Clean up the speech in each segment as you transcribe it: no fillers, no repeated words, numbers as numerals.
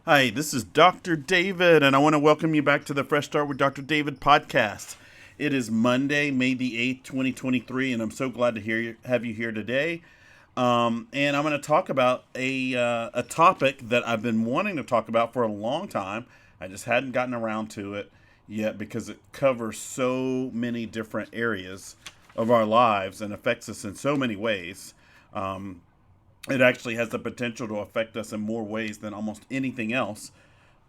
Hi, this is Dr. David, and I want to welcome you back to the Fresh Start with Dr. David podcast. It is Monday, May the 8th, 2023, and I'm so glad to have you here today. And I'm going to talk about a topic that I've been wanting to talk about for a long time. I just hadn't gotten around to it yet because it covers so many different areas of our lives and affects us in so many ways. Um, it actually has the potential to affect us in more ways than almost anything else,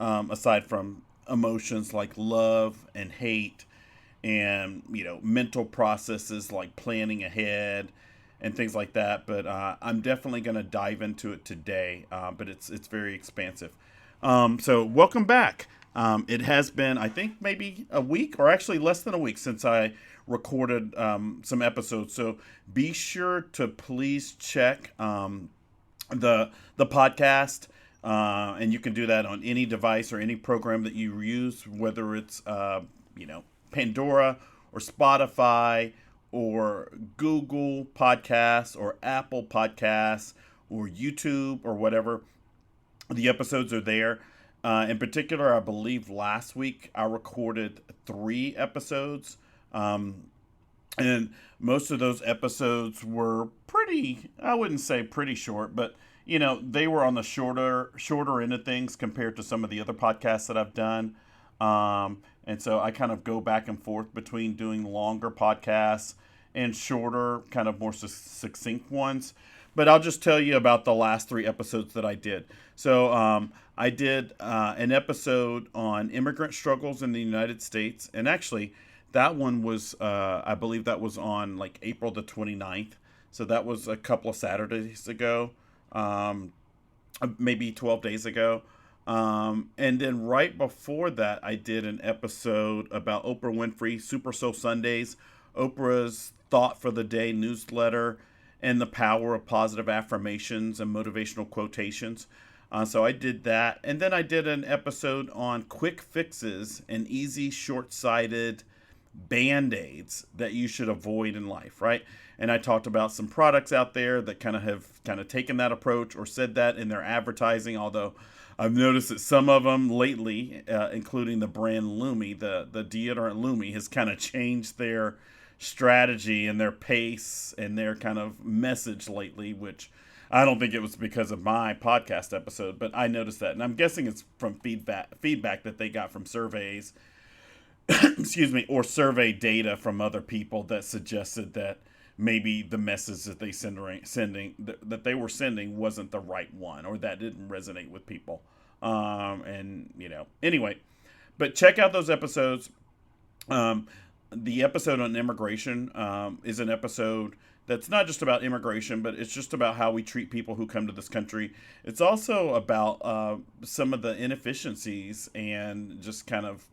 aside from emotions like love and hate, and mental processes like planning ahead and things like that. But I'm definitely going to dive into it today. But it's very expansive. So welcome back. It has been, I think, maybe a week or actually less than a week since I recorded some episodes. So be sure to please check the podcast, and you can do that on any device or any program that you use, whether it's Pandora or Spotify or Google Podcasts or Apple Podcasts or YouTube or whatever. The episodes are there. In particular, I believe last week I recorded 3 episodes. And most of those episodes were pretty, I wouldn't say pretty short, but they were on the shorter end of things compared to some of the other podcasts that I've done. And so I kind of go back and forth between doing longer podcasts and shorter, kind of more succinct ones. But I'll just tell you about the last 3 episodes that I did. So I did an episode on immigrant struggles in the United States. And actually, that one was, I believe that was on like April the 29th. So that was a couple of Saturdays ago, um, maybe 12 days ago. And then right before that, I did an episode about Oprah Winfrey, Super Soul Sundays, Oprah's Thought for the Day newsletter, and the power of positive affirmations and motivational quotations. So I did that. And then I did an episode on quick fixes and easy, short sighted band-aids that you should avoid in life, right? And I talked about some products out there that have taken that approach or said that in their advertising, although I've noticed that some of them lately, including the brand Lumi, the deodorant Lumi, has kind of changed their strategy and their pace and their kind of message lately, which I don't think it was because of my podcast episode, but I noticed that. And I'm guessing it's from feedback that they got from surveys, excuse me, or survey data from other people that suggested that maybe the message that that they were sending wasn't the right one, or that didn't resonate with people. And anyway, but check out those episodes. Um, the episode on immigration is an episode that's not just about immigration, but it's just about how we treat people who come to this country. It's also about some of the inefficiencies and just kind of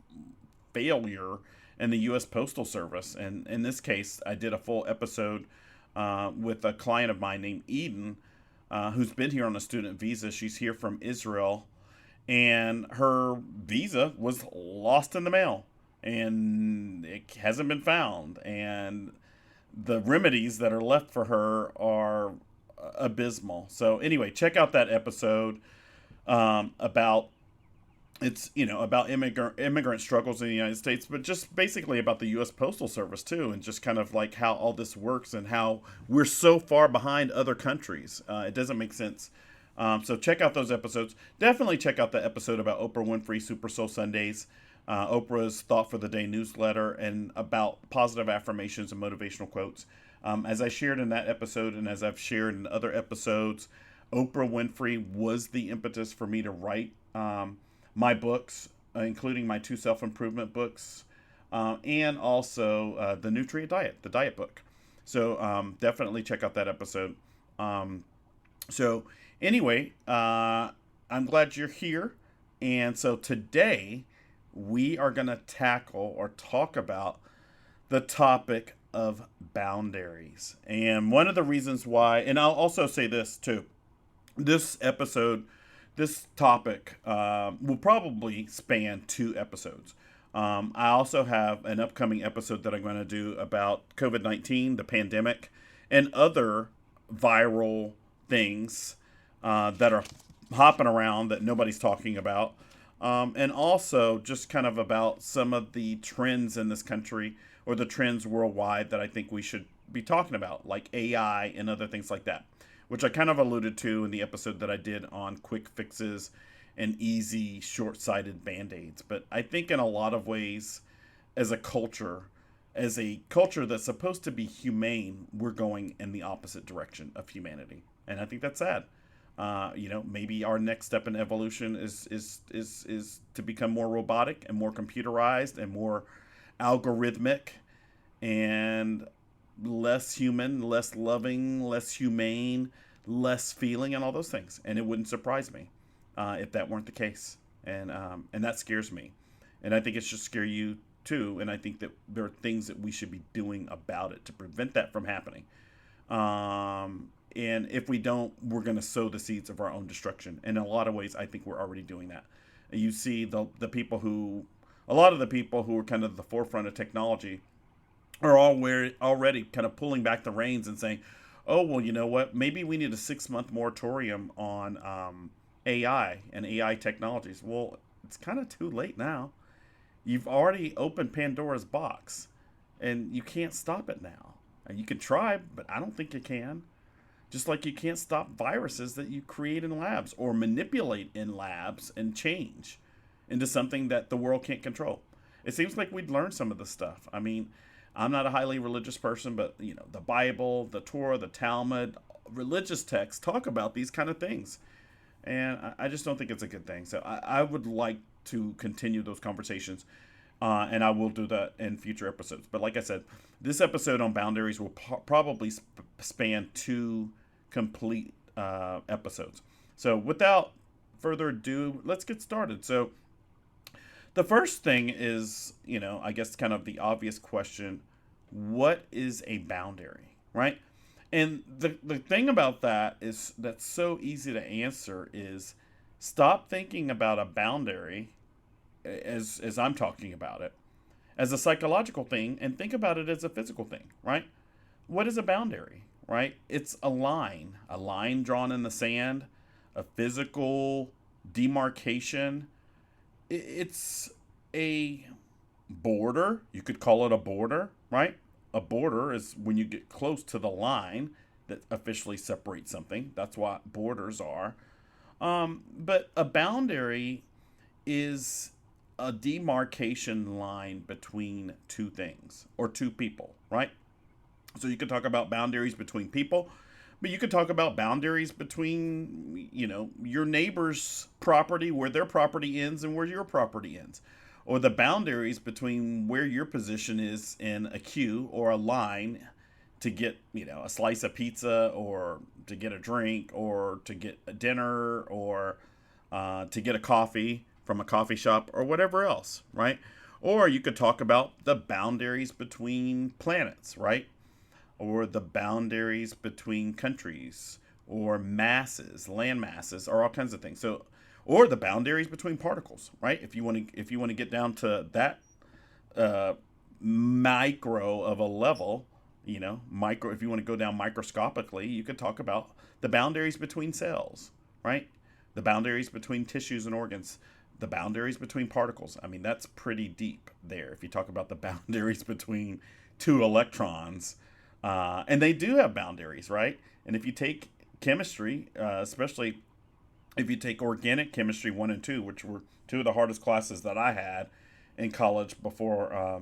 failure in the U.S. Postal Service. And in this case, I did a full episode with a client of mine named Eden, who's been here on a student visa. She's here from Israel, and her visa was lost in the mail, and it hasn't been found. And the remedies that are left for her are abysmal. So anyway, check out that episode about about immigrant struggles in the United States, but just basically about the U.S. Postal Service too, and just kind of like how all this works and how we're so far behind other countries. It doesn't make sense. So check out those episodes. Definitely check out the episode about Oprah Winfrey, Super Soul Sundays, Oprah's Thought for the Day newsletter, and about positive affirmations and motivational quotes. As I shared in that episode, and as I've shared in other episodes, Oprah Winfrey was the impetus for me to write my books, including my 2 self-improvement books, and also the Nutrient Diet, the diet book. So definitely check out that episode. So anyway, I'm glad you're here. And so today we are going to tackle or talk about the topic of boundaries. And one of the reasons why, and I'll also say this too, this episode, this topic will probably span 2 episodes. I also have an upcoming episode that I'm going to do about COVID-19, the pandemic, and other viral things that are hopping around that nobody's talking about. And also just kind of about some of the trends in this country or the trends worldwide that I think we should be talking about, like AI and other things like that, which I kind of alluded to in the episode that I did on quick fixes and easy, short sighted band aids. But I think in a lot of ways, as a culture, that's supposed to be humane, we're going in the opposite direction of humanity, and I think that's sad. Maybe our next step in evolution is to become more robotic and more computerized and more algorithmic and less human, less loving, less humane, less feeling, and all those things. And it wouldn't surprise me if that weren't the case. And that scares me. And I think it should scare you too. And I think that there are things that we should be doing about it to prevent that from happening. And if we don't, we're going to sow the seeds of our own destruction. And in a lot of ways, I think we're already doing that. You see a lot of the people who are kind of the forefront of technology are already kind of pulling back the reins and saying, oh, well, you know what? Maybe we need a 6-month moratorium on AI and AI technologies. Well, it's kind of too late now. You've already opened Pandora's box, and you can't stop it now. And you can try, but I don't think you can. Just like you can't stop viruses that you create in labs or manipulate in labs and change into something that the world can't control. It seems like we'd learned some of this stuff. I mean, I'm not a highly religious person, but the Bible, the Torah, the Talmud, religious texts talk about these kind of things. And I just don't think it's a good thing. So I would like to continue those conversations. And I will do that in future episodes. But like I said, this episode on boundaries will probably span 2 complete episodes. So without further ado, let's get started. So the first thing is, I guess kind of the obvious question: what is a boundary, right? And the thing about that is that's so easy to answer is stop thinking about a boundary as I'm talking about it as a psychological thing and think about it as a physical thing, right? What is a boundary, right? It's a line drawn in the sand, a physical demarcation. It's a border. You could call it a border, right? A border is when you get close to the line that officially separates something. That's what borders are. But a boundary is a demarcation line between 2 things or 2 people, right? So you could talk about boundaries between people, but you could talk about boundaries between, your neighbor's property, where their property ends and where your property ends. Or the boundaries between where your position is in a queue or a line to get, a slice of pizza or to get a drink or to get a dinner or to get a coffee from a coffee shop or whatever else, right? Or you could talk about the boundaries between planets, right? Or the boundaries between countries or masses, land masses, or all kinds of things. So, or the boundaries between particles, right? If you want to get down to that micro of a level, micro. If you want to go down microscopically, you could talk about the boundaries between cells, right? The boundaries between tissues and organs, the boundaries between particles. I mean, that's pretty deep there. If you talk about the boundaries between 2 electrons, and they do have boundaries, right? And if you take chemistry, especially if you take organic chemistry 1 and 2, which were 2 of the hardest classes that I had in college before,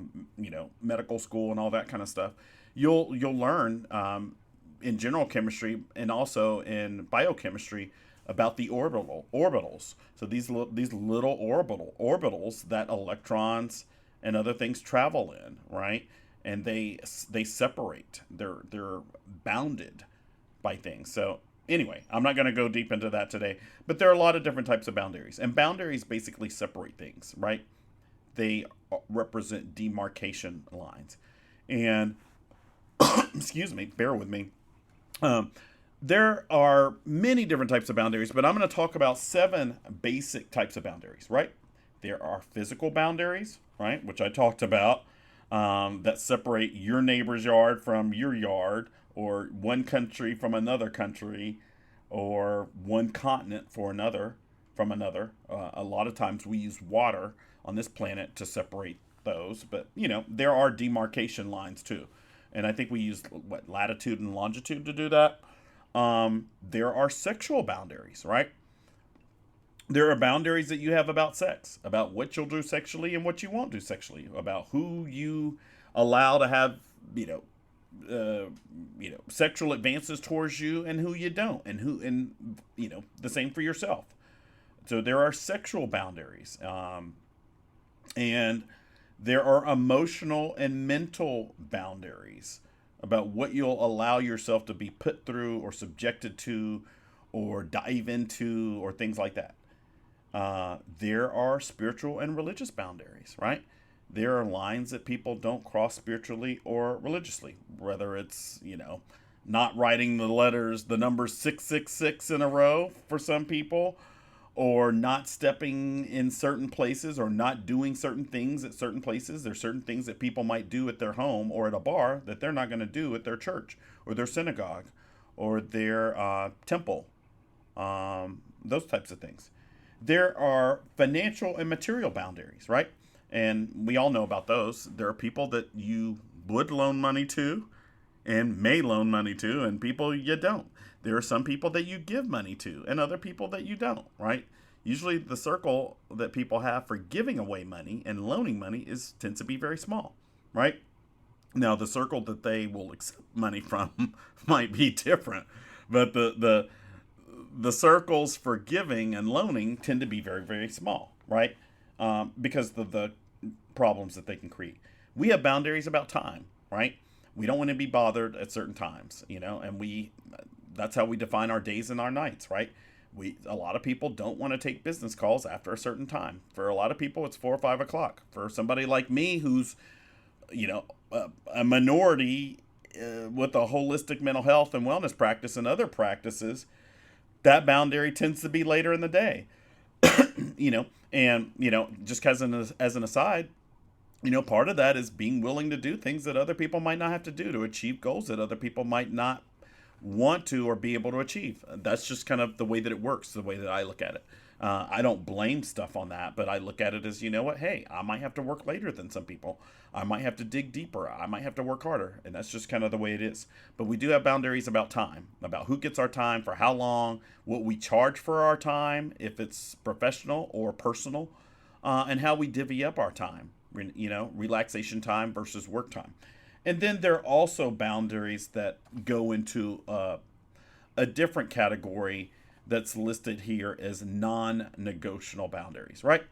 medical school and all that kind of stuff, you'll learn in general chemistry and also in biochemistry about the orbitals. So these little orbitals that electrons and other things travel in, right? And they separate. They're bounded by things. So anyway, I'm not going to go deep into that today, but there are a lot of different types of boundaries, and boundaries basically separate things, right? They represent demarcation lines, and excuse me, bear with me. There are many different types of boundaries, but I'm going to talk about 7 basic types of boundaries, right? There are physical boundaries, right, which I talked about, that separate your neighbor's yard from your yard, or one country from another country, or one continent for another from another. A lot of times we use water on this planet to separate those, but there are demarcation lines too, and I think we use what, latitude and longitude to do that. There are sexual boundaries, right? There are boundaries that you have about sex, about what you'll do sexually and what you won't do sexually, about who you allow to have, you know, sexual advances towards you and who you don't, and the same for yourself. So there are sexual boundaries, and there are emotional and mental boundaries about what you'll allow yourself to be put through or subjected to or dive into or things like that. There are spiritual and religious boundaries, right? There are lines that people don't cross spiritually or religiously, whether it's, not writing the numbers 666 in a row for some people, or not stepping in certain places or not doing certain things at certain places. There's certain things that people might do at their home or at a bar that they're not going to do at their church or their synagogue or their temple, those types of things. There are financial and material boundaries, right? And we all know about those. There are people that you would loan money to and may loan money to, and people you don't. There are some people that you give money to and other people that you don't, right? Usually the circle that people have for giving away money and loaning money tends to be very small, right? Now the circle that they will accept money from might be different, but the circles for giving and loaning tend to be very, very small, right? Because of the problems that they can create. We have boundaries about time, right? We don't want to be bothered at certain times, and that's how we define our days and our nights, right? A lot of people don't want to take business calls after a certain time. For a lot of people, it's 4 or 5 o'clock. For somebody like me, who's a minority with a holistic mental health and wellness practice and other practices, that boundary tends to be later in the day. Just as an aside, part of that is being willing to do things that other people might not have to do to achieve goals that other people might not want to or be able to achieve. That's just kind of the way that it works, the way that I look at it. I don't blame stuff on that, but I look at it as, what, hey, I might have to work later than some people. I might have to dig deeper. I might have to work harder. And that's just kind of the way it is. But we do have boundaries about time, about who gets our time, for how long, what we charge for our time, if it's professional or personal, and how we divvy up our time, relaxation time versus work time. And then there are also boundaries that go into a different category that's listed here as non-negotiable boundaries, right?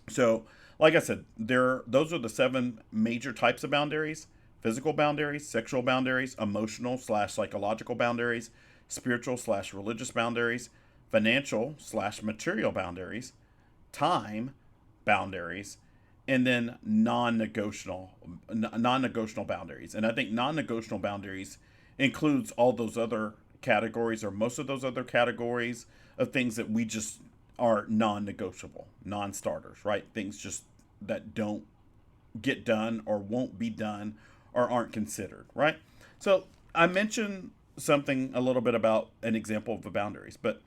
So, like I said, those are the 7 major types of boundaries: physical boundaries, sexual boundaries, emotional/psychological boundaries, spiritual/religious boundaries, financial/material boundaries, time boundaries, and then non-negotiable boundaries. And I think non-negotiable boundaries includes all those other categories, or most of those other categories of things that we just are non-negotiable, non-starters, right? Things just that don't get done or won't be done or aren't considered, right? So I mentioned something a little bit about an example of the boundaries, but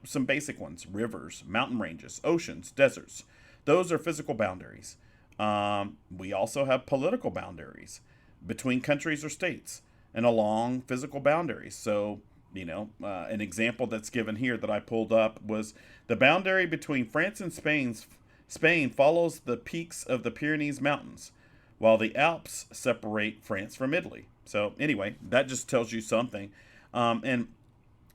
some basic ones: rivers, mountain ranges, oceans, deserts. Those are physical boundaries. We also have political boundaries between countries or states and along physical boundaries. So, an example that's given here that I pulled up was the boundary between France and Spain follows the peaks of the Pyrenees Mountains, while the Alps separate France from Italy. So anyway, that just tells you something. And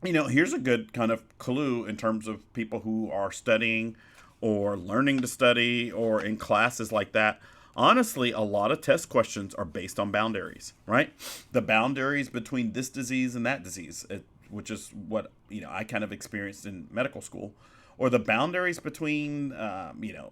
here's a good kind of clue in terms of people who are studying or learning to study or in classes like that. Honestly, a lot of test questions are based on boundaries, right? The boundaries between this disease and that disease, which is what I kind of experienced in medical school, or the boundaries between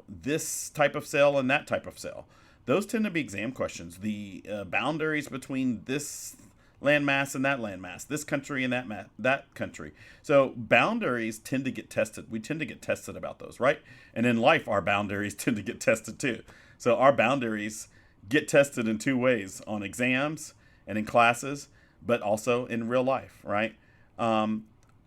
this type of cell and that type of cell. Those tend to be exam questions. The boundaries between this landmass and that landmass, this country and that country. So boundaries tend to get tested. We tend to get tested about those, right? And in life, our boundaries tend to get tested too. So our boundaries get tested in 2 ways: on exams and in classes, but also in real life, right?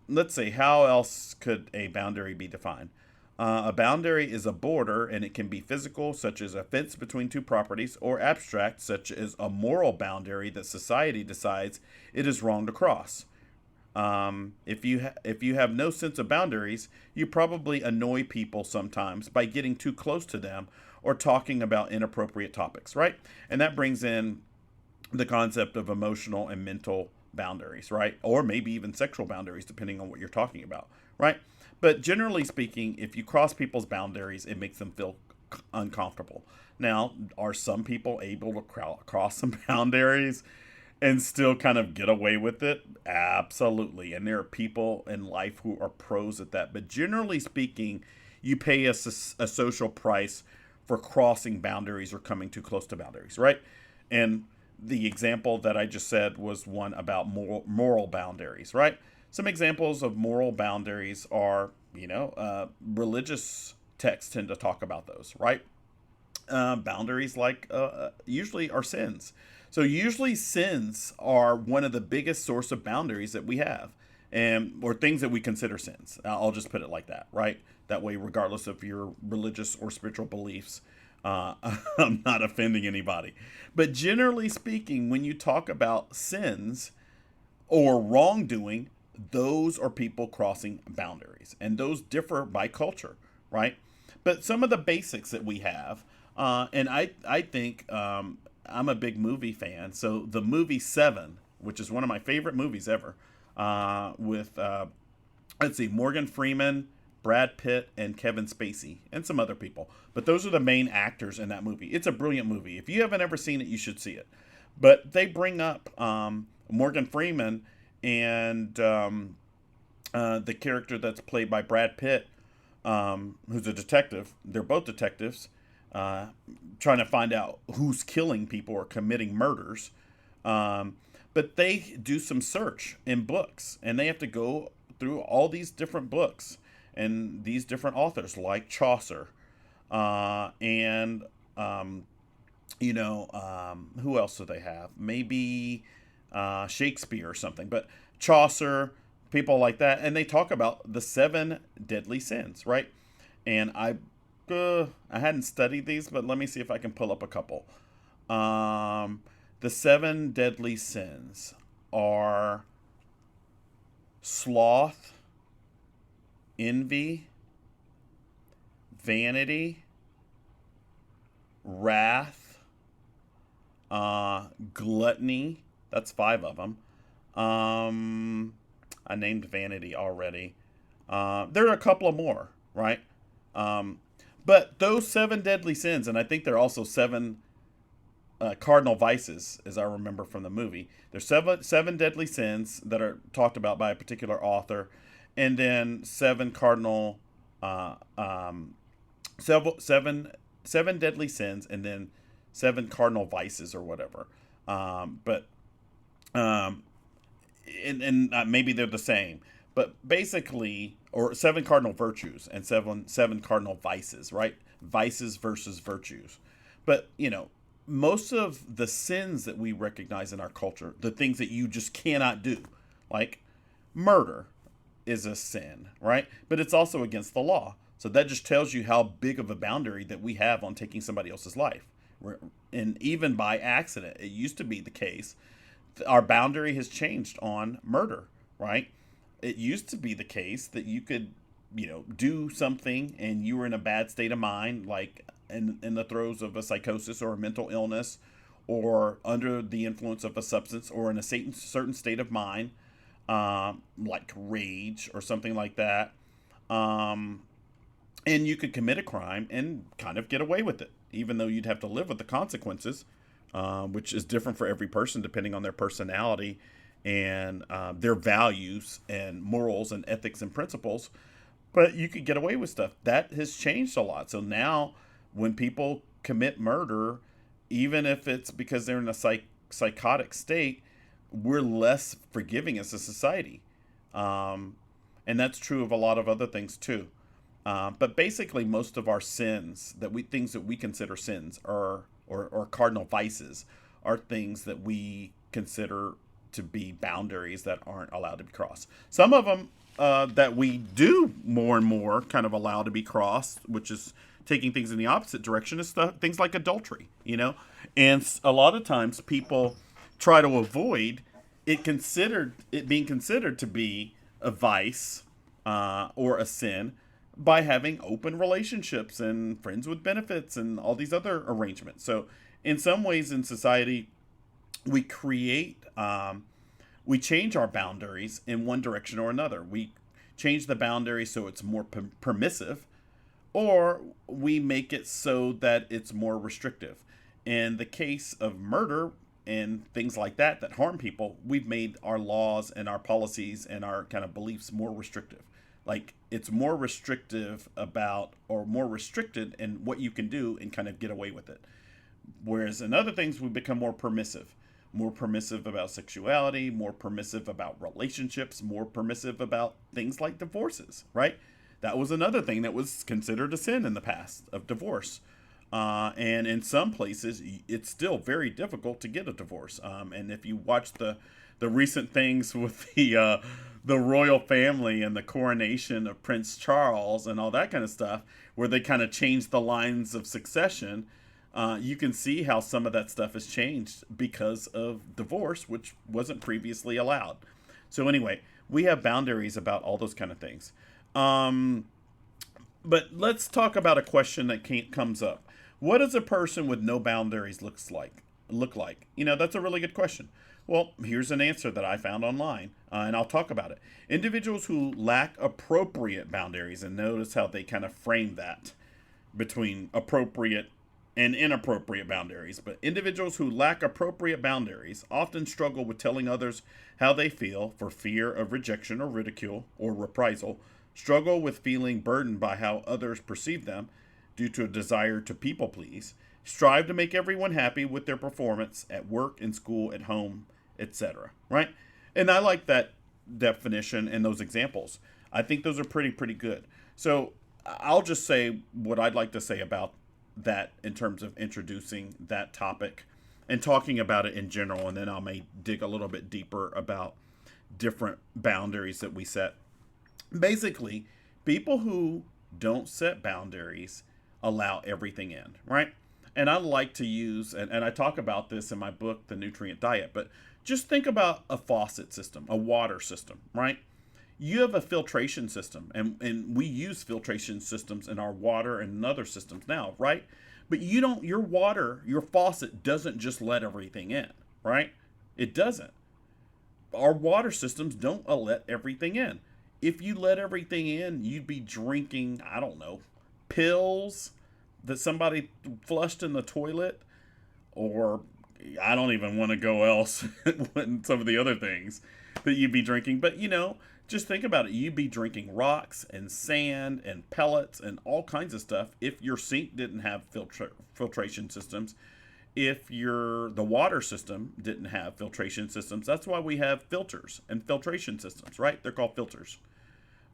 let's see, how else could a boundary be defined? A boundary is a border, and it can be physical, such as a fence between two properties, or abstract, such as a moral boundary that society decides it is wrong to cross. If you have no sense of boundaries, you probably annoy people sometimes by getting too close to them or talking about inappropriate topics, right? And that brings in the concept of emotional and mental boundaries, right? Or maybe even sexual boundaries, depending on what you're talking about, right? But generally speaking, if you cross people's boundaries, it makes them feel uncomfortable. Now, are some people able to cross some boundaries and still kind of get away with it? Absolutely. And there are people in life who are pros at that. But generally speaking, you pay a social price for crossing boundaries or coming too close to boundaries, right? And the example that I just said was one about moral boundaries, right? Some examples of moral boundaries are, religious texts tend to talk about those, right? Boundaries like usually are sins. So usually sins are one of the biggest source of boundaries that we have, and or things that we consider sins. I'll just put it like that, right? That way, regardless of your religious or spiritual beliefs, I'm not offending anybody. But generally speaking, when you talk about sins or wrongdoing, those are people crossing boundaries, and those differ by culture, right? But some of the basics that we have, and I think I'm a big movie fan, so the movie Seven, which is one of my favorite movies ever, with let's see, Morgan Freeman, Brad Pitt, and Kevin Spacey, and some other people. But those are the main actors in that movie. It's a brilliant movie. If you haven't ever seen it, you should see it. But they bring up Morgan Freeman and the character that's played by Brad Pitt, who's a detective. They're both detectives, trying to find out who's killing people or committing murders. But they do some search in books, and they have to go through all these different books and these different authors like Chaucer, and who else do they have? Maybe Shakespeare or something, but Chaucer, people like that, and they talk about the seven deadly sins, right? And I hadn't studied these, but let me see if I can pull up a couple. The seven deadly sins are sloth, envy, vanity, wrath, gluttony. That's five of them. I named vanity already. There are a couple of more, right? But those seven deadly sins, and I think there are also seven cardinal vices, as I remember from the movie. There's seven deadly sins that are talked about by a particular author, and then seven cardinal, seven deadly sins, and then seven cardinal vices or whatever. But and maybe they're the same, but basically, or seven cardinal virtues and seven cardinal vices, right? Vices versus virtues. But most of the sins that we recognize in our culture, the things that you just cannot do, like murder, is a sin, right? But it's also against the law. So that just tells you how big of a boundary that we have on taking somebody else's life. And even by accident, it used to be the case. Our boundary has changed on murder, right? It used to be the case that you could, do something and you were in a bad state of mind, like in the throes of a psychosis or a mental illness, or under the influence of a substance, or in a certain state of mind, like rage or something like that. And you could commit a crime and kind of get away with it, even though you'd have to live with the consequences, which is different for every person depending on their personality and their values and morals and ethics and principles. But you could get away with stuff. That has changed a lot. So now when people commit murder, even if it's because they're in a psychotic state, we're less forgiving as a society. And that's true of a lot of other things too. But basically, most of our sins things that we consider sins or cardinal vices are things that we consider to be boundaries that aren't allowed to be crossed. Some of them that we do more and more kind of allow to be crossed, which is taking things in the opposite direction, is things like adultery, and a lot of times people try to avoid it being considered to be a vice or a sin by having open relationships and friends with benefits and all these other arrangements. So, in some ways in society, we we change our boundaries in one direction or another. We change the boundary so it's more permissive, or we make it so that it's more restrictive. In the case of murder and things like that harm people, we've made our laws and our policies and our kind of beliefs more restrictive. Like, it's more restrictive about, or more restricted in what you can do and kind of get away with it. Whereas in other things, we become more permissive about sexuality, more permissive about relationships, more permissive about things like divorces, right? That was another thing that was considered a sin in the past, of divorce. And in some places, it's still very difficult to get a divorce. And if you watch the recent things with the royal family and the coronation of Prince Charles and all that kind of stuff, where they kind of changed the lines of succession, you can see how some of that stuff has changed because of divorce, which wasn't previously allowed. So anyway, we have boundaries about all those kind of things. But let's talk about a question that comes up. What does a person with no boundaries look like? That's a really good question. Well, here's an answer that I found online, and I'll talk about it. Individuals who lack appropriate boundaries, and notice how they kind of frame that between appropriate and inappropriate boundaries. But individuals who lack appropriate boundaries often struggle with telling others how they feel for fear of rejection or ridicule or reprisal, struggle with feeling burdened by how others perceive them due to a desire to people please, strive to make everyone happy with their performance at work, in school, at home, etc. Right? And I like that definition and those examples. I think those are pretty good. So I'll just say what I'd like to say about that in terms of introducing that topic and talking about it in general, and then I may dig a little bit deeper about different boundaries that we set. Basically, people who don't set boundaries allow everything in, right? And I like to use, and I talk about this in my book, The Nutrient Diet, but just think about a faucet system, a water system, right? You have a filtration system, and we use filtration systems in our water and in other systems now, right? But your faucet doesn't just let everything in, right? It doesn't. Our water systems don't let everything in. If you let everything in, you'd be drinking, I don't know, pills that somebody flushed in the toilet, or I don't even want to go else with some of the other things that you'd be drinking. But, just think about it. You'd be drinking rocks and sand and pellets and all kinds of stuff if your sink didn't have filtration systems. If the water system didn't have filtration systems. That's why we have filters and filtration systems, right? They're called filters.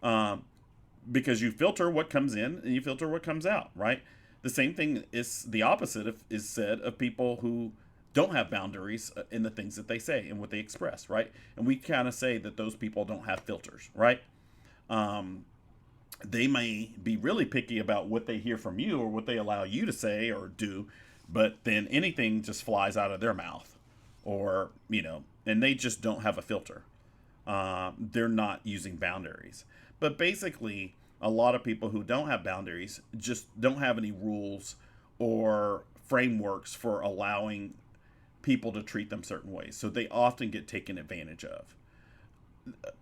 Because you filter what comes in and you filter what comes out, right? The same thing is the opposite is said of people who don't have boundaries in the things that they say and what they express, right? And we kind of say that those people don't have filters, right? They may be really picky about what they hear from you or what they allow you to say or do, but then anything just flies out of their mouth, or, and they just don't have a filter. They're not using boundaries. But basically, a lot of people who don't have boundaries just don't have any rules or frameworks for allowing people to treat them certain ways. So they often get taken advantage of.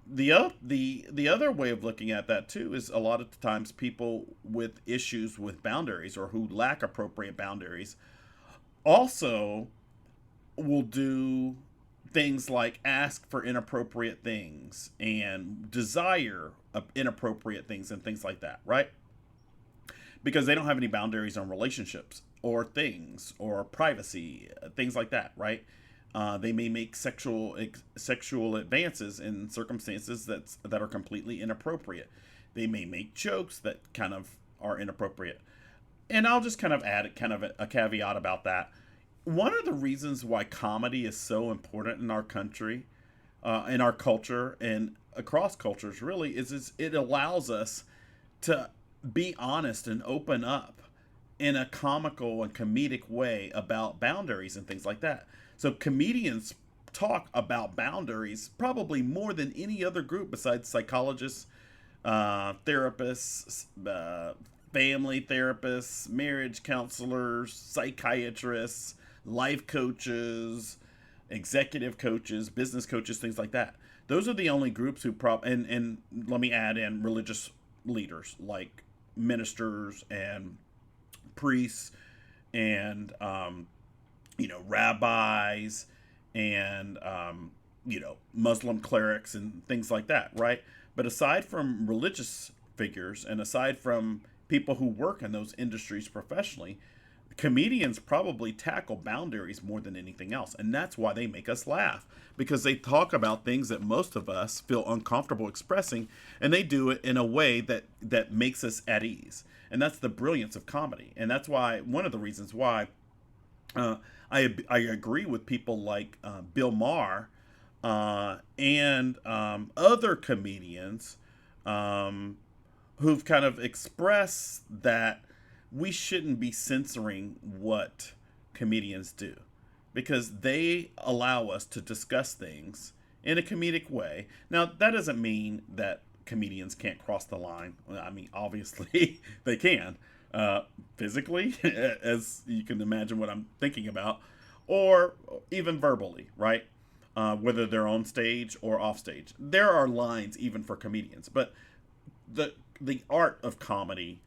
The other way of looking at that too is a lot of times people with issues with boundaries or who lack appropriate boundaries also will do things like ask for inappropriate things and desire inappropriate things and things like that, right? Because they don't have any boundaries on relationships or things or privacy, things like that, right? They may make sexual advances in circumstances that are completely inappropriate. They may make jokes that kind of are inappropriate. And I'll just kind of add kind of a caveat about that. One of the reasons why comedy is so important in our country, in our culture, and across cultures really is it allows us to be honest and open up in a comical and comedic way about boundaries and things like that. So comedians talk about boundaries probably more than any other group besides psychologists, therapists, family therapists, marriage counselors, psychiatrists, life coaches, executive coaches, business coaches, things like that. Those are the only groups who and let me add in religious leaders like ministers and priests and rabbis and Muslim clerics and things like that, right? But aside from religious figures and aside from people who work in those industries professionally, comedians probably tackle boundaries more than anything else. And that's why they make us laugh, because they talk about things that most of us feel uncomfortable expressing, and they do it in a way that makes us at ease. And that's the brilliance of comedy. And that's why, one of the reasons why I agree with people like Bill Maher and other comedians who've kind of expressed that we shouldn't be censoring what comedians do, because they allow us to discuss things in a comedic way. Now, that doesn't mean that comedians can't cross the line. I mean, obviously they can, physically, as you can imagine what I'm thinking about, or even verbally, right? Whether they're on stage or off stage. There are lines even for comedians, but the art of comedy,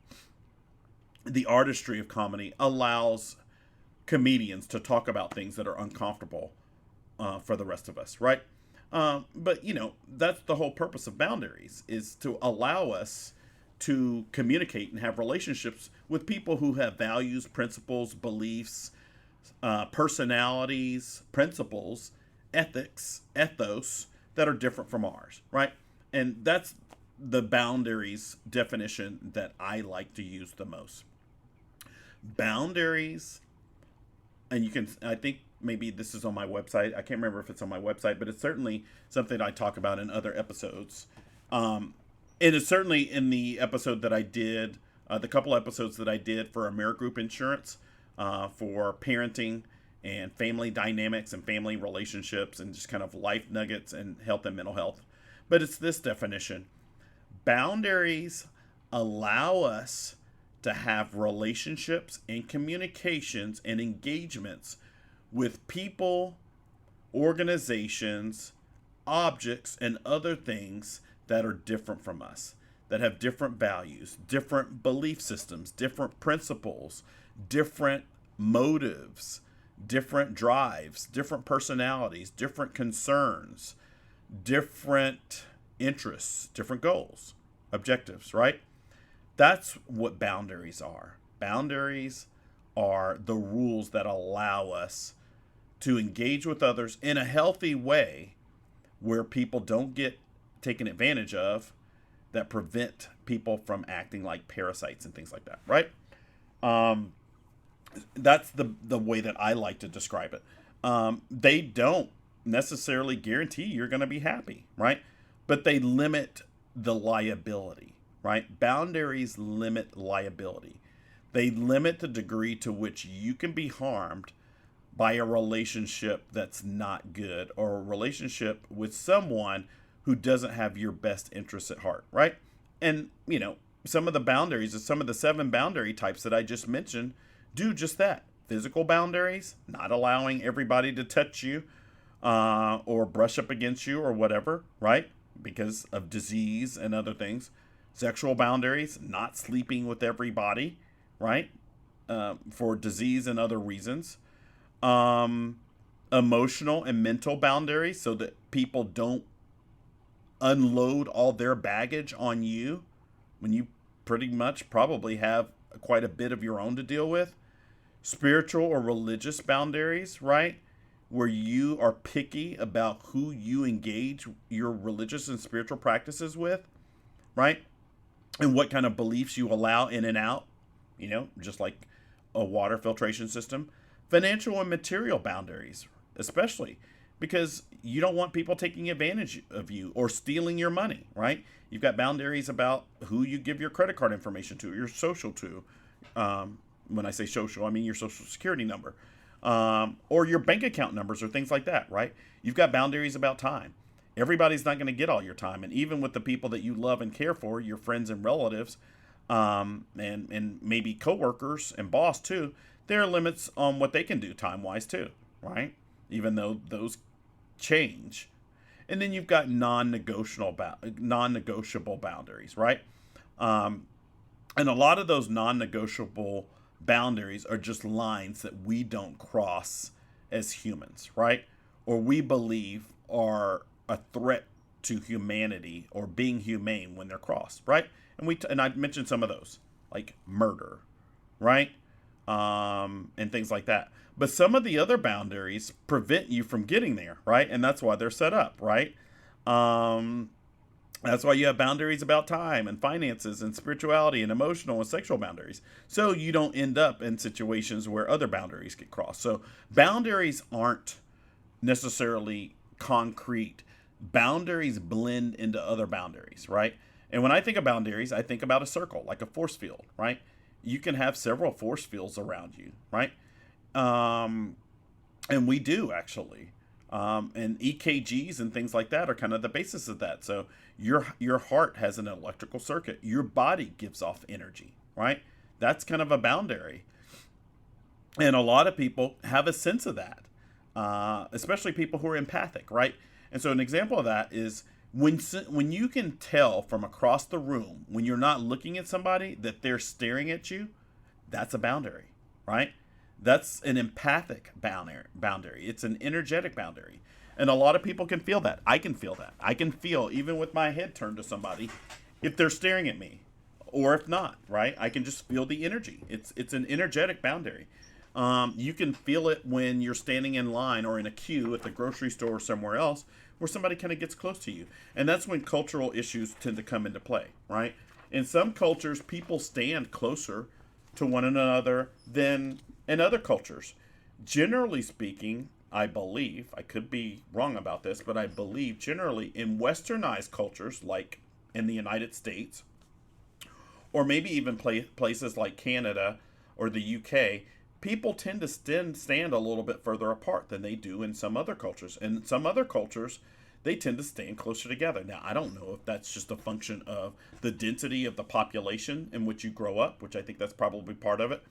the artistry of comedy allows comedians to talk about things that are uncomfortable for the rest of us, right? But that's the whole purpose of boundaries, is to allow us to communicate and have relationships with people who have values, principles, beliefs, personalities, principles, ethics, ethos that are different from ours, right? And that's the boundaries definition that I like to use the most. Boundaries, and I think maybe this is on my website. I can't remember if it's on my website, but it's certainly something I talk about in other episodes. It is certainly in the episode that I did, the couple episodes that I did for AmeriGroup Insurance, for parenting and family dynamics and family relationships and just kind of life nuggets and health and mental health. But it's this definition. Boundaries allow us to have relationships and communications and engagements with people, organizations, objects, and other things that are different from us, that have different values, different belief systems, different principles, different motives, different drives, different personalities, different concerns, different interests, different goals, objectives, right? That's what boundaries are. Boundaries are the rules that allow us to engage with others in a healthy way where people don't get taken advantage of, that prevent people from acting like parasites and things like that, right? That's the way that I like to describe it. They don't necessarily guarantee you're going to be happy, right? But they limit the liability, right? Boundaries limit liability. They limit the degree to which you can be harmed by a relationship that's not good, or a relationship with someone who doesn't have your best interests at heart, right? And, some of the boundaries, some of the 7 boundary types that I just mentioned do just that. Physical boundaries, not allowing everybody to touch you or brush up against you or whatever, right? Because of disease and other things. Sexual boundaries, not sleeping with everybody, right? For disease and other reasons. Emotional and mental boundaries, so that people don't unload all their baggage on you when you pretty much probably have quite a bit of your own to deal with. Spiritual or religious boundaries, right? Where you are picky about who you engage your religious and spiritual practices with, right? And what kind of beliefs you allow in and out, just like a water filtration system. Financial and material boundaries, especially. because you don't want people taking advantage of you or stealing your money, right? You've got boundaries about who you give your credit card information to, your social to. When I say social, I mean your social security number, or your bank account numbers or things like that, right? You've got boundaries about time. Everybody's not going to get all your time. And even with the people that you love and care for, your friends and relatives, and maybe coworkers and boss too, there are limits on what they can do time wise too, right? Even though those change. And then you've got non-negotiable boundaries, right? And a lot of those non-negotiable boundaries are just lines that we don't cross as humans, right? Or we believe are a threat to humanity or being humane when they're crossed, right? And I mentioned some of those, like murder, right? And things like that. But some of the other boundaries prevent you from getting there, right? And that's why they're set up, right? That's why you have boundaries about time and finances and spirituality and emotional and sexual boundaries. So you don't end up in situations where other boundaries get crossed. So boundaries aren't necessarily concrete. Boundaries blend into other boundaries, right? And when I think of boundaries, I think about a circle, like a force field, right? You can have several force fields around you, right? And we do actually. And EKGs and things like that are kind of the basis of that. So your heart has an electrical circuit. Your body gives off energy, right? That's kind of a boundary. And a lot of people have a sense of that, especially people who are empathic, right? And so an example of that is when you can tell from across the room, when you're not looking at somebody, that they're staring at you, that's a boundary, right? That's an empathic boundary. It's an energetic boundary. And a lot of people can feel that. I can feel that. I can feel, even with my head turned to somebody, if they're staring at me or if not, right? I can just feel the energy. It's an energetic boundary. You can feel it when you're standing in line or in a queue at the grocery store or somewhere else where somebody kind of gets close to you. And that's when cultural issues tend to come into play, right? In some cultures, people stand closer to one another than in other cultures. Generally speaking, I believe, I could be wrong about this, but I believe generally in westernized cultures like in the United States, or maybe even places like Canada or the UK, people tend to stand a little bit further apart than they do in some other cultures. In some other cultures, they tend to stand closer together. Now, I don't know if that's just a function of the density of the population in which you grow up, which I think that's probably part of it,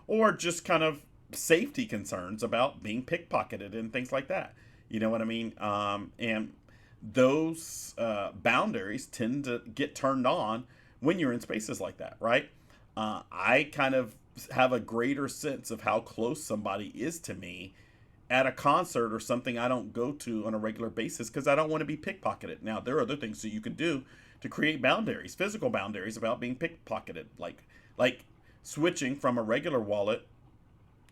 or just kind of safety concerns about being pickpocketed and things like that. You know what I mean? And those boundaries tend to get turned on when you're in spaces like that, right? I kind of have a greater sense of how close somebody is to me at a concert or something I don't go to on a regular basis because I don't want to be pickpocketed. Now, there are other things that you can do to create boundaries, physical boundaries about being pickpocketed, like switching from a regular wallet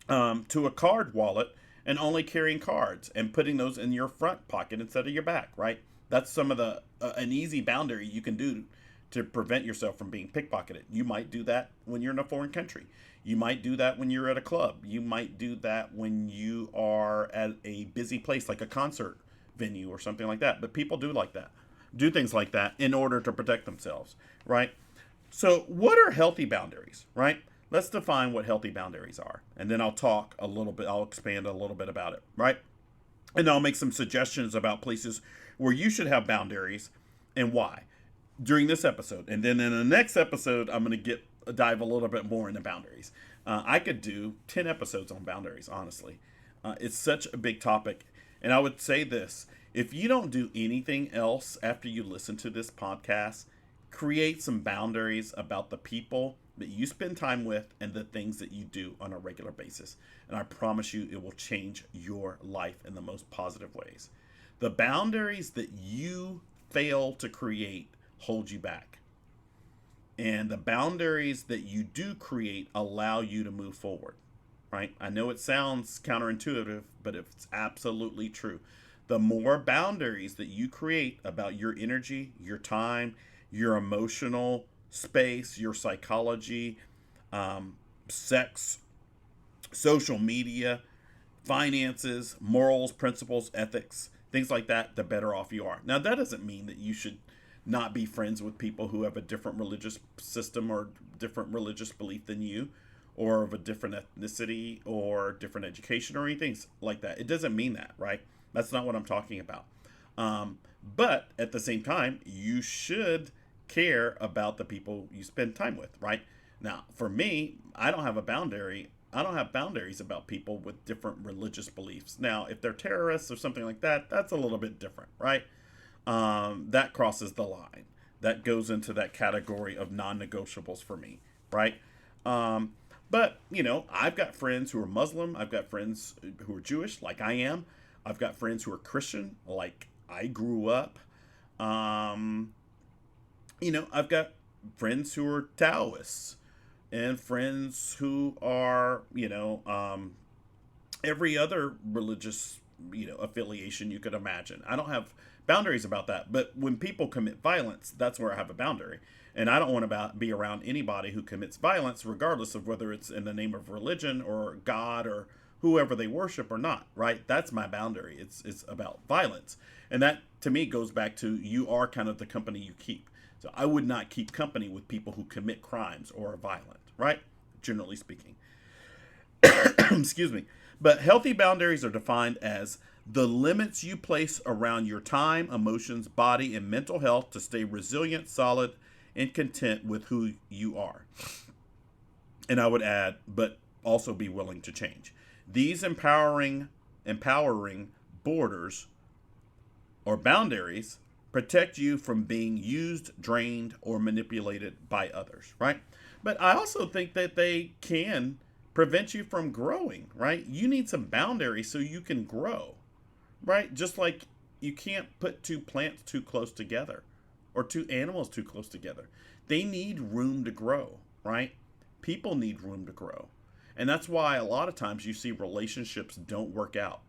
to a card wallet and only carrying cards and putting those in your front pocket instead of your back, right? That's some of the an easy boundary you can do to prevent yourself from being pickpocketed. You might do that when you're in a foreign country. You might do that when you're at a club. You might do that when you are at a busy place like a concert venue or something like that. But people do things like that in order to protect themselves, right? So what are healthy boundaries, right? Let's define what healthy boundaries are. And then I'll expand a little bit about it, right? And I'll make some suggestions about places where you should have boundaries and why during this episode. And then in the next episode, I'm going to dive a little bit more into boundaries. I could do 10 episodes on boundaries, honestly. It's such a big topic. And I would say this, if you don't do anything else after you listen to this podcast, create some boundaries about the people that you spend time with and the things that you do on a regular basis. And I promise you, it will change your life in the most positive ways. The boundaries that you fail to create hold you back. And the boundaries that you do create allow you to move forward, right? I know it sounds counterintuitive, but it's absolutely true. The more boundaries that you create about your energy, your time, your emotional space, your psychology, sex, social media, finances, morals, principles, ethics, things like that, the better off you are. Now, that doesn't mean that you should not be friends with people who have a different religious system or different religious belief than you, or of a different ethnicity or different education or anything like that. It doesn't mean that, right? That's not what I'm talking about. But at the same time, you should care about the people you spend time with, right? Now, for me, I don't have a boundary. I don't have boundaries about people with different religious beliefs. Now, if they're terrorists or something like that, that's a little bit different, right? That crosses the line. That goes into that category of non-negotiables for me, right? But, I've got friends who are Muslim. I've got friends who are Jewish, like I am. I've got friends who are Christian, like I grew up. I've got friends who are Taoists and friends who are, every other religious, affiliation you could imagine. I don't have boundaries about that. But when people commit violence, that's where I have a boundary. And I don't want to be around anybody who commits violence, regardless of whether it's in the name of religion or God or whoever they worship or not, right? That's my boundary. It's about violence. And that, to me, goes back to you are kind of the company you keep. So I would not keep company with people who commit crimes or are violent, right? Generally speaking. Excuse me. But healthy boundaries are defined as the limits you place around your time, emotions, body, and mental health to stay resilient, solid, and content with who you are. And I would add, but also be willing to change. These empowering borders or boundaries protect you from being used, drained, or manipulated by others, right? But I also think that they can prevent you from growing, right? You need some boundaries so you can grow, right? Just like you can't put two plants too close together or two animals too close together. They need room to grow, right? People need room to grow. And that's why a lot of times you see relationships don't work out,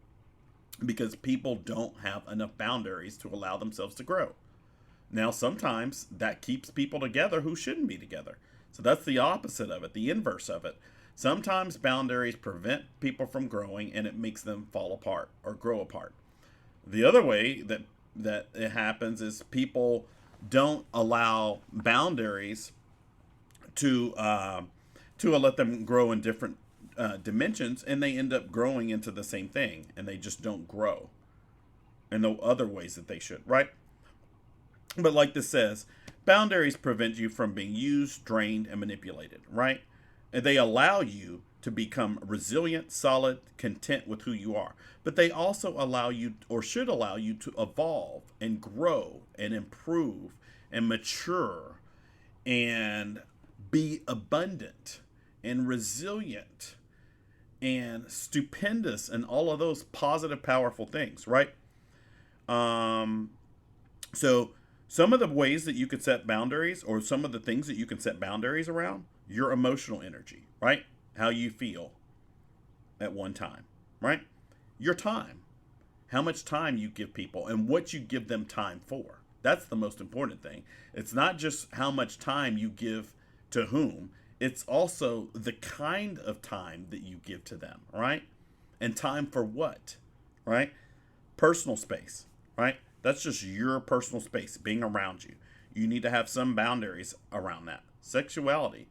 because people don't have enough boundaries to allow themselves to grow. Now, sometimes that keeps people together who shouldn't be together. So that's the opposite of it, the inverse of it. Sometimes boundaries prevent people from growing and it makes them fall apart or grow apart. The other way that it happens is people don't allow boundaries to let them grow in different dimensions, and they end up growing into the same thing, and they just don't grow in the other ways that they should, right? But like this says, boundaries prevent you from being used, drained, and manipulated, right? And they allow you to become resilient, solid, content with who you are. But they also allow you, or should allow you, to evolve and grow and improve and mature and be abundant and resilient and stupendous and all of those positive, powerful things, right? So some of the ways that you could set boundaries, or some of the things that you can set boundaries around, your emotional energy, right? How you feel at one time, right? Your time, how much time you give people and what you give them time for. That's the most important thing. It's not just how much time you give to whom, it's also the kind of time that you give to them, right? And time for what, right? Personal space, right? That's just your personal space being around you. You need to have some boundaries around that. Sexuality.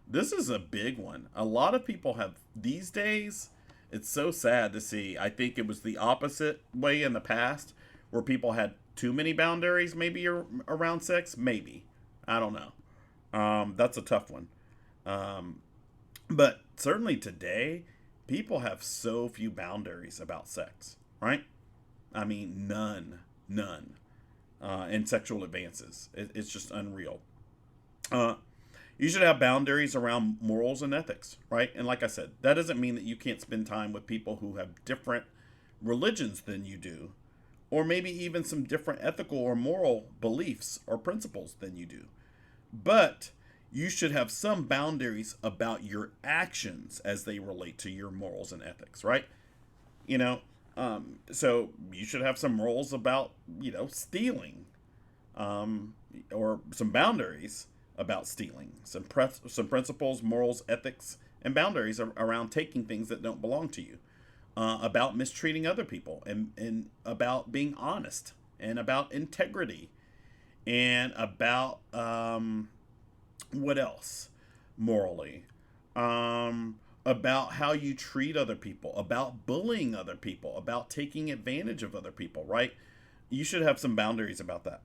This is a big one. A lot of people have these days. It's so sad to see. I think it was the opposite way in the past, where people had too many boundaries maybe around sex. Maybe. I don't know. That's a tough one. But certainly today, people have so few boundaries about sex, right? I mean, none. And sexual advances. It's just unreal. You should have boundaries around morals and ethics, right? And like I said, that doesn't mean that you can't spend time with people who have different religions than you do, or maybe even some different ethical or moral beliefs or principles than you do. But you should have some boundaries about your actions as they relate to your morals and ethics, right? So you should have some morals about, stealing, or some boundaries about stealing, some principles, morals, ethics, and boundaries around taking things that don't belong to you. about mistreating other people, and about being honest, and about integrity, and about what else? Morally. About how you treat other people, about bullying other people, about taking advantage of other people, right? You should have some boundaries about that.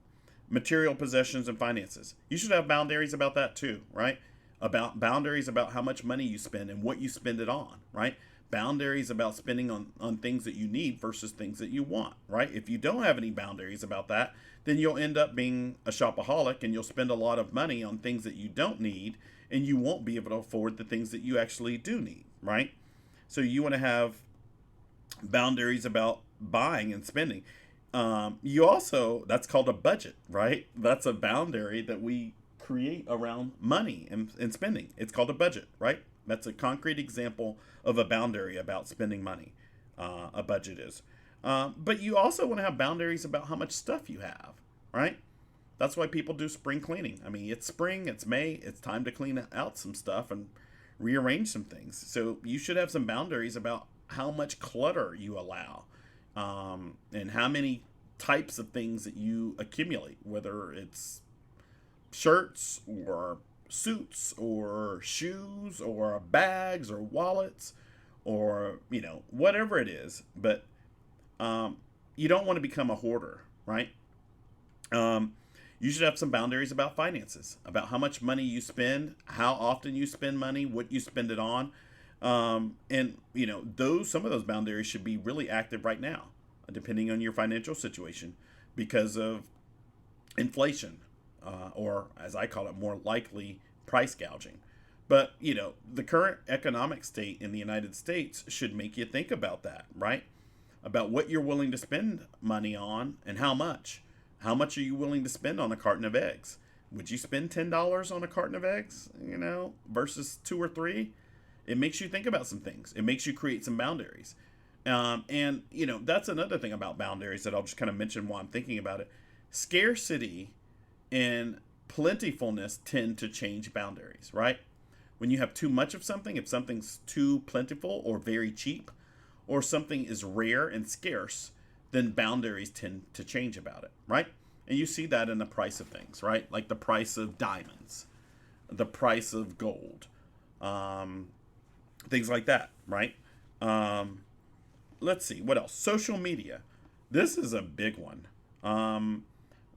Material possessions and finances. You should have boundaries about that too, right? About boundaries about how much money you spend and what you spend it on, right? Boundaries about spending on things that you need versus things that you want, right? If you don't have any boundaries about that, then you'll end up being a shopaholic and you'll spend a lot of money on things that you don't need, and you won't be able to afford the things that you actually do need, right? So you want to have boundaries about buying and spending. You also, that's called a budget, right? That's a boundary that we create around money and spending. It's called a budget, right? That's a concrete example of a boundary about spending money. A budget is. But you also want to have boundaries about how much stuff you have, right? That's why people do spring cleaning. I mean, it's spring, it's May, it's time to clean out some stuff and rearrange some things. So you should have some boundaries about how much clutter you allow, and how many types of things that you accumulate, whether it's shirts or suits or shoes or bags or wallets or, whatever it is. But you don't want to become a hoarder, right? You should have some boundaries about finances, about how much money you spend, how often you spend money, what you spend it on. And some of those boundaries should be really active right now, depending on your financial situation, because of inflation, or as I call it, more likely price gouging. But the current economic state in the United States should make you think about that, right? About what you're willing to spend money on and how much. How much are you willing to spend on a carton of eggs? Would you spend $10 on a carton of eggs, versus 2 or 3? It makes you think about some things. It makes you create some boundaries. And that's another thing about boundaries that I'll just kind of mention while I'm thinking about it. Scarcity and plentifulness tend to change boundaries, right? When you have too much of something, if something's too plentiful or very cheap, or something is rare and scarce, then boundaries tend to change about it, right? And you see that in the price of things, right? Like the price of diamonds, the price of gold, things like that, right? Let's see, what else? Social media. This is a big one.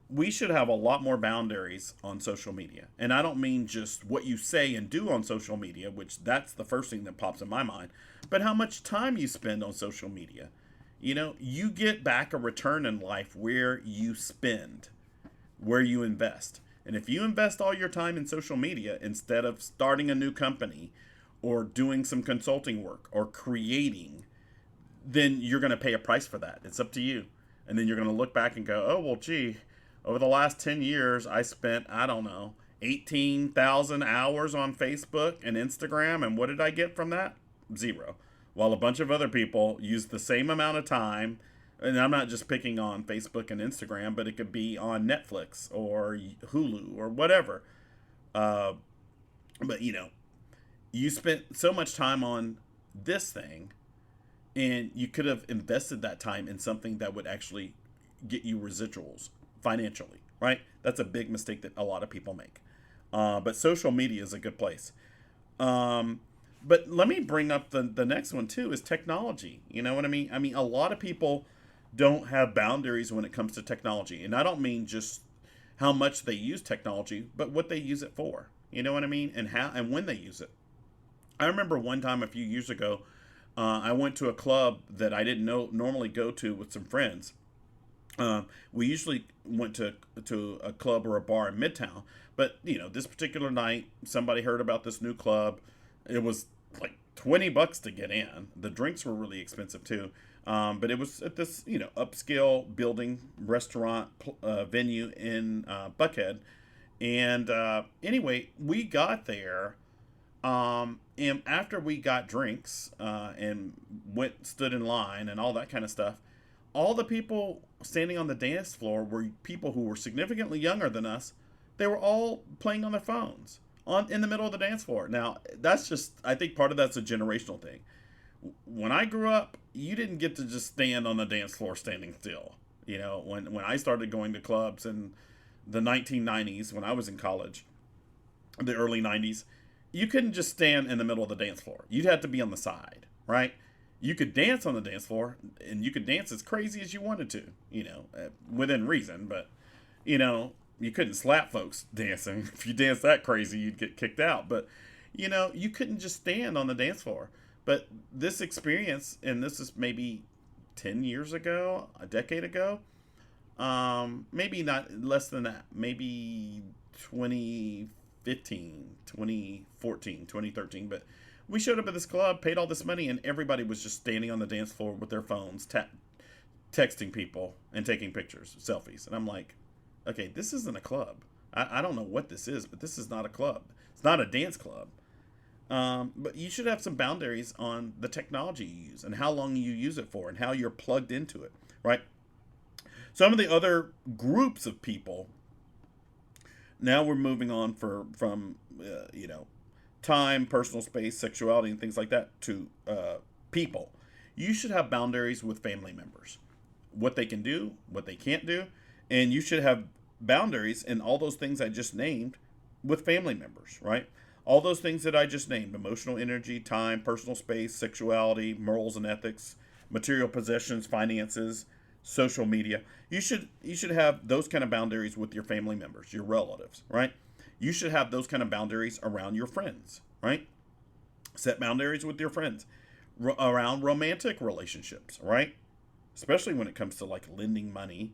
We should have a lot more boundaries on social media. And I don't mean just what you say and do on social media, which that's the first thing that pops in my mind, but how much time you spend on social media. You get back a return in life where you spend, where you invest. And if you invest all your time in social media instead of starting a new company or doing some consulting work or creating, then you're going to pay a price for that. It's up to you. And then you're going to look back and go, oh, well, gee, over the last 10 years, I spent, 18,000 hours on Facebook and Instagram. And what did I get from that? 0. While a bunch of other people use the same amount of time, and I'm not just picking on Facebook and Instagram, but it could be on Netflix or Hulu or whatever. But you spent so much time on this thing, and you could have invested that time in something that would actually get you residuals financially, right? That's a big mistake that a lot of people make. But social media is a good place. But let me bring up the next one too, is technology. You know what I mean? I mean, a lot of people don't have boundaries when it comes to technology. And I don't mean just how much they use technology, but what they use it for. You know what I mean? And how and when they use it. I remember one time a few years ago, I went to a club that I didn't normally go to with some friends. We usually went to a club or a bar in Midtown, but this particular night, somebody heard about this new club. It was like $20 to get in. The drinks were really expensive too, but it was at this upscale building, restaurant, venue in Buckhead. And anyway, we got there. And after we got drinks and stood in line and all that kind of stuff, all the people standing on the dance floor were people who were significantly younger than us. They were all playing on their phones in the middle of the dance floor. Now, that's just, I think part of that's a generational thing. When I grew up, you didn't get to just stand on the dance floor standing still. When I started going to clubs in the 1990s, when I was in college, the early 90s, you couldn't just stand in the middle of the dance floor. You'd have to be on the side, right? You could dance on the dance floor, and you could dance as crazy as you wanted to, within reason, but, you couldn't slap folks dancing. If you danced that crazy, you'd get kicked out. But, you couldn't just stand on the dance floor. But this experience, and this is maybe 10 years ago, a decade ago, maybe not less than that, maybe 2015, 2014, 2013. But we showed up at this club, paid all this money, and everybody was just standing on the dance floor with their phones, texting people and taking pictures, selfies. And I'm like, okay, this isn't a club. I don't know what this is, but this is not a club. It's not a dance club. But you should have some boundaries on the technology you use and how long you use it for and how you're plugged into it, right? Some of the other groups of people, now we're moving on from time, personal space, sexuality, and things like that to people. You should have boundaries with family members, what they can do, what they can't do, and you should have boundaries in all those things I just named with family members, right? All those things that I just named: emotional energy, time, personal space, sexuality, morals and ethics, material possessions, finances, social media. You should have those kind of boundaries with your family members, your relatives, right? You should have those kind of boundaries around your friends, right? Set boundaries with your friends around romantic relationships, right? Especially when it comes to like lending money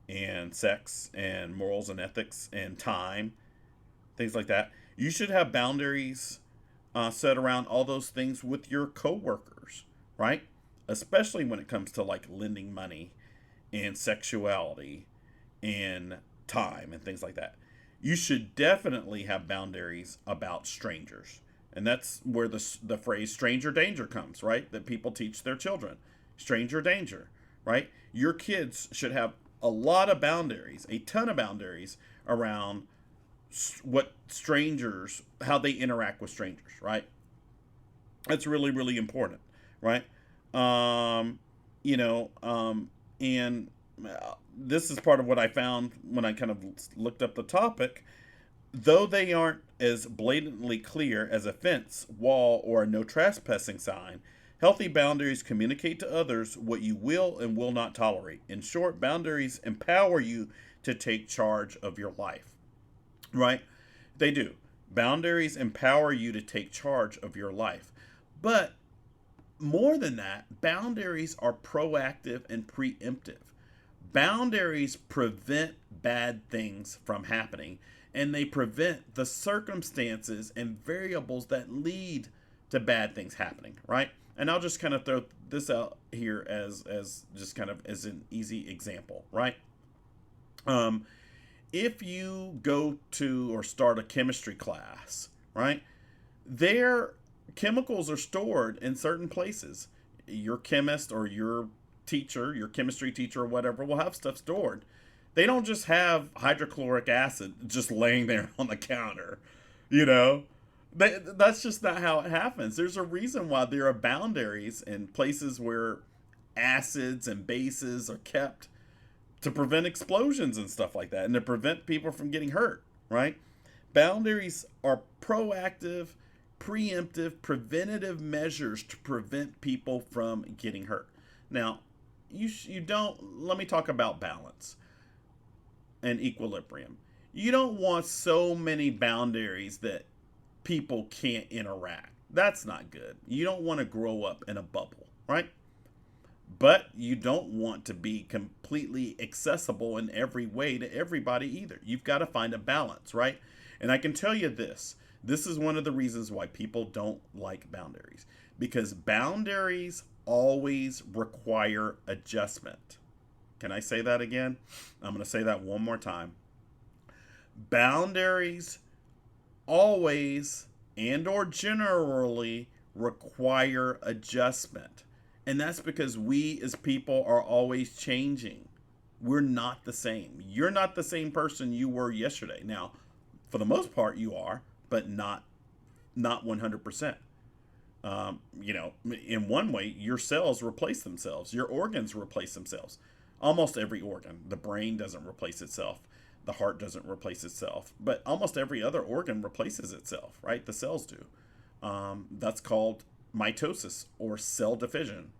and sex and morals and ethics and time, things like that. You should have boundaries set around all those things with your coworkers, right? Especially when it comes to like lending money and sexuality and time and things like that. You should definitely have boundaries about strangers. And that's where the phrase stranger danger comes, right? That people teach their children. Stranger danger, right? Your kids should have a lot of boundaries, a ton of boundaries around what strangers, how they interact with strangers, right? That's really, really important, right? And this is part of what I found when I kind of looked up the topic. Though they aren't as blatantly clear as a fence, wall, or a no trespassing sign, healthy boundaries communicate to others what you will and will not tolerate. In short, boundaries empower you to take charge of your life, right? They do. Boundaries empower you to take charge of your life. But more than that, boundaries are proactive and preemptive. Boundaries prevent bad things from happening, and they prevent the circumstances and variables that lead to bad things happening, right? And I'll just kind of throw this out here as just kind of as an easy example, right? If you go to or start a chemistry class, right, their chemicals are stored in certain places. Your chemist or your teacher, your chemistry teacher or whatever, will have stuff stored. They don't just have hydrochloric acid just laying there on the counter, you know? That's just not how it happens. There's a reason why there are boundaries in places where acids and bases are kept to prevent explosions and stuff like that and to prevent people from getting hurt, right? Boundaries are proactive, preemptive, preventative measures to prevent people from getting hurt. Now, you don't, let me talk about balance and equilibrium. You don't want so many boundaries that people can't interact. That's not good. You don't want to grow up in a bubble, right? But you don't want to be completely accessible in every way to everybody either. You've got to find a balance, right? And I can tell you this. This is one of the reasons why people don't like boundaries. Because boundaries always require adjustment. Can I say that again? I'm going to say that one more time. Boundaries always and or generally require adjustment. And that's because we as people are always changing. We're not the same. You're not the same person you were yesterday. Now, for the most part you are, but not 100%. In one way, your cells replace themselves, your organs replace themselves. Almost every organ. The brain doesn't replace itself, the heart doesn't replace itself, but almost every other organ replaces itself, right? The cells do. That's called mitosis or cell division,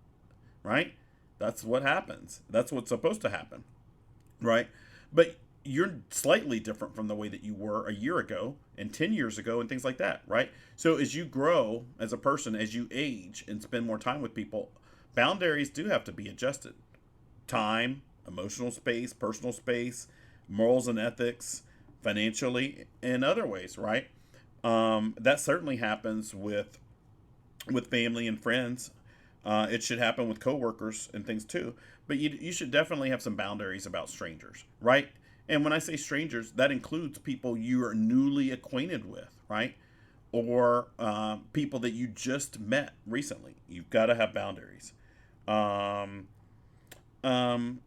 right? That's what happens. That's what's supposed to happen, right? But you're slightly different from the way that you were a year ago and 10 years ago and things like that, right? So as you grow as a person, as you age and spend more time with people, boundaries do have to be adjusted. Time, emotional space, personal space, morals and ethics, financially, and other ways, right? That certainly happens with family and friends. It should happen with coworkers and things too. But you should definitely have some boundaries about strangers, right? And when I say strangers, that includes people you are newly acquainted with, right? Or people that you just met recently. You've got to have boundaries. Um, um,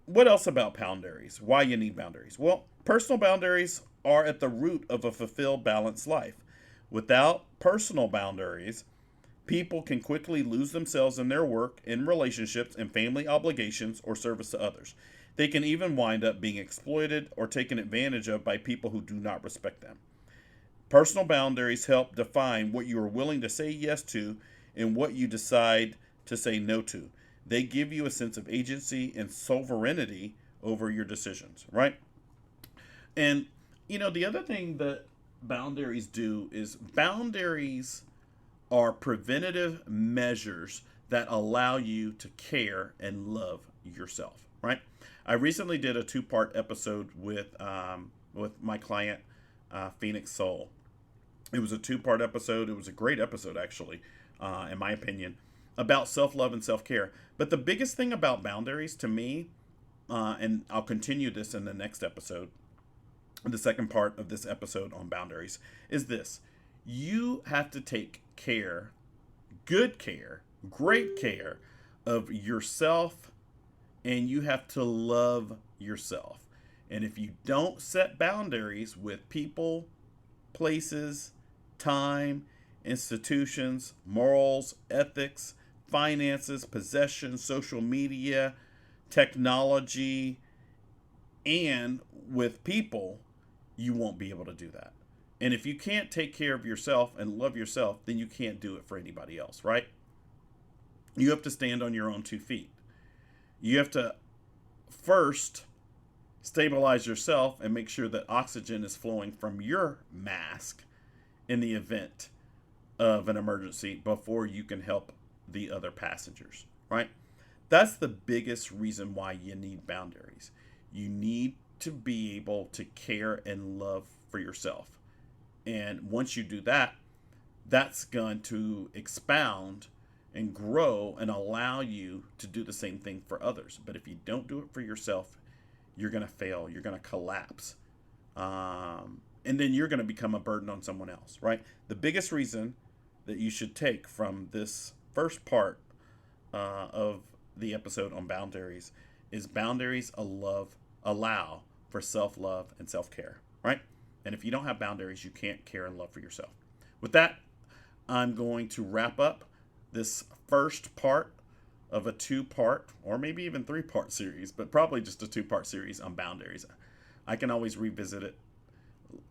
what else about boundaries? Why you need boundaries? Well, personal boundaries are at the root of a fulfilled, balanced life. Without personal boundaries, people can quickly lose themselves in their work, in relationships, in family obligations, or service to others. They can even wind up being exploited or taken advantage of by people who do not respect them. Personal boundaries help define what you are willing to say yes to and what you decide to say no to. They give you a sense of agency and sovereignty over your decisions, right? And, the other thing that boundaries do is boundaries are preventative measures that allow you to care and love yourself, right? I recently did a two-part episode with my client, Phoenix Soul. It was a two-part episode. It was a great episode, actually, in my opinion, about self-love and self-care. But the biggest thing about boundaries to me, and I'll continue this in the next episode, the second part of this episode on boundaries, is this. You have to take care, good care, great care of yourself, and you have to love yourself. And if you don't set boundaries with people, places, time, institutions, morals, ethics, finances, possessions, social media, technology, and with people, you won't be able to do that. And if you can't take care of yourself and love yourself, then you can't do it for anybody else, right? You have to stand on your own 2 feet. You have to first stabilize yourself and make sure that oxygen is flowing from your mask in the event of an emergency before you can help the other passengers, right? That's the biggest reason why you need boundaries. You need to be able to care and love for yourself. And once you do that, that's going to expound and grow and allow you to do the same thing for others. But if you don't do it for yourself, you're going to fail. You're going to collapse. And then you're going to become a burden on someone else, right? The biggest reason that you should take from this first part of the episode on boundaries is boundaries allow for self-love and self-care, right? And if you don't have boundaries, you can't care and love for yourself. With that, I'm going to wrap up this first part of a 2-part or maybe even 3-part series, but probably just a 2-part series on boundaries. I can always revisit it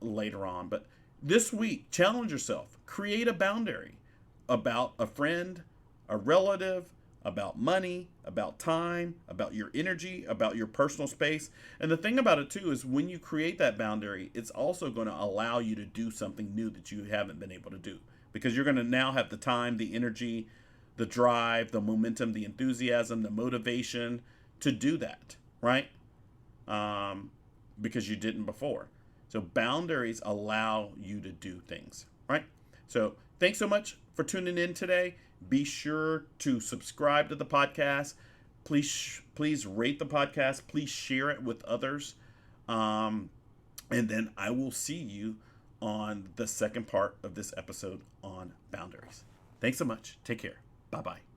later on, but this week, challenge yourself. Create a boundary about a friend, a relative, about money, about time, about your energy, about your personal space. And the thing about it too is when you create that boundary, it's also going to allow you to do something new that you haven't been able to do, because you're going to now have the time, the energy, the drive, the momentum, the enthusiasm, the motivation to do that, right? Because you didn't before. So boundaries allow you to do things, right? So thanks so much for tuning in today. Be sure to subscribe to the podcast. Please rate the podcast. Please share it with others. And then I will see you on the second part of this episode on boundaries. Thanks so much. Take care. Bye-bye.